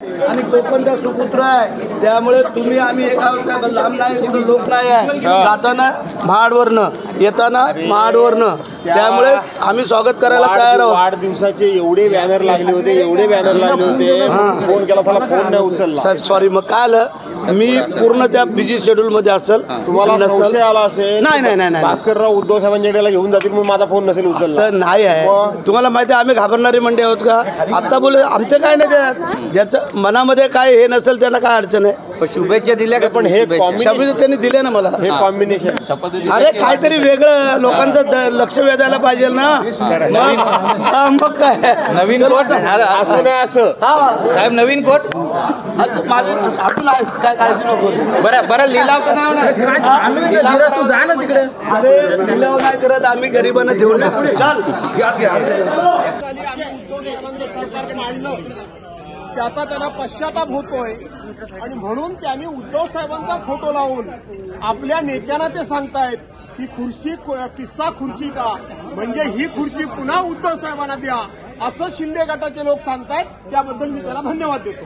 आणि कोकणचा सुपुत्र आहे, त्यामुळे तुम्ही आम्ही एका लांब नाही, कुठं लोक नाही आहे. जाताना महाडवरनं, येताना महाडवरनं, त्यामुळे आम्ही स्वागत करायला तयार आहोत. वाढदिवसाचे एवढे बॅनर लागले होते, फोन केला त्याला फोन नाही उचलला. सर सॉरी, मग काय आलं, मी पूर्ण त्या बिझी शेड्यूल मध्ये असेल. तुम्हाला संशय आला असेल? नाही, भास्करराव उद्धव साहेबांच्याकडे घेऊन जातील म्हणून माझा फोन नसेल उचलला. सर नाही आहे, तुम्हाला माहिती आहे आम्ही घाबरणारी मंडळी आहोत का? आता बोले आमचं काय नाही, त्यात ज्याचं मनामध्ये काय हे नसेल त्यांना काय अडचण आहे. शुभेच्छा दिल्या का? पण हे शब्द त्यांनी दिले ना मला. हे कॉम्बिनेशन अरे काहीतरी वेगळं लोकांचं लक्ष वेधायला पाहिजे ना. मग काय नवीन कोट असं नाही असं साहेब, नवीन कोट बरं लिलाव का नाही तू जा ना तिकडे. अरे लिलाव नाही करत आम्ही, गरिबांना ठेवून चाल. त्याचा त्यांना पश्चाताप होतोय आणि म्हणून त्यांनी उद्धव साहेबांचा फोटो लावून आपल्या नेत्यांना ते सांगतायत ही खुर्ची किस्सा खुर्ची का, म्हणजे ही खुर्ची पुन्हा उद्धव साहेबांना द्या असं शिंदे गटाचे लोक सांगतायत. त्याबद्दल मी त्याला धन्यवाद देतो.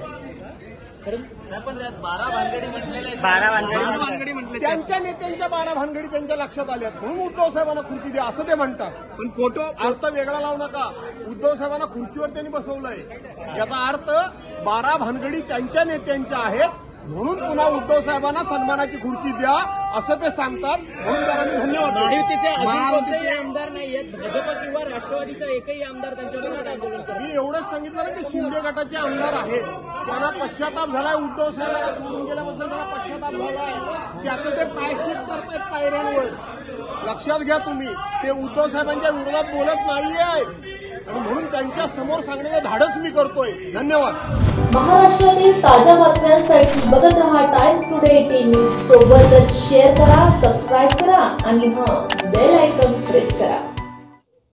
त्यांच्या नेत्यांच्या 12 भानगडी त्यांच्या लक्षात आल्यात म्हणून उद्धव साहेबांना खुर्ची द्या असं ते म्हणतात. पण फोटो अर्थ वेगळा लावू नका. उद्धव साहेबांना खुर्चीवर त्यांनी बसवलंय याचा अर्थ 12 भानगडी त्यांच्या नेत्यांच्या आहेत म्हणून पुन्हा उद्धव साहेबांना सन्मानाची खुर्ची द्या असं ते सांगतात. म्हणून त्यांना मी धन्यवाद महायुतीचे आमदार नाहीयेत, भाजप किंवा राष्ट्रवादीचा एकही आमदार त्यांच्याबरोबर आंदोलन करतो. मी एवढंच सांगितलं ना की शिंदे गटाचे आमदार आहेत, त्यांना पश्चाताप झालाय, उद्धव साहेबांना सोडून गेल्याबद्दल त्यांना पश्चाताप झालाय, त्याचं ते प्रायश्चित करतायत पायऱ्यांवर. लक्षात घ्या तुम्ही, ते उद्धव साहेबांच्या विरोधात बोलत नाहीये आणि म्हणून त्यांच्या समोर सांगण्याचं धाडस मी करतोय. धन्यवाद. महाराष्ट्रातील ताज्या बातम्यांसाठी बघत रहा टाइम्स टुडे टीव्ही. सोबतच शेअर करा, सबस्क्राईब करा आणि बेल आयकॉन प्रेस करा.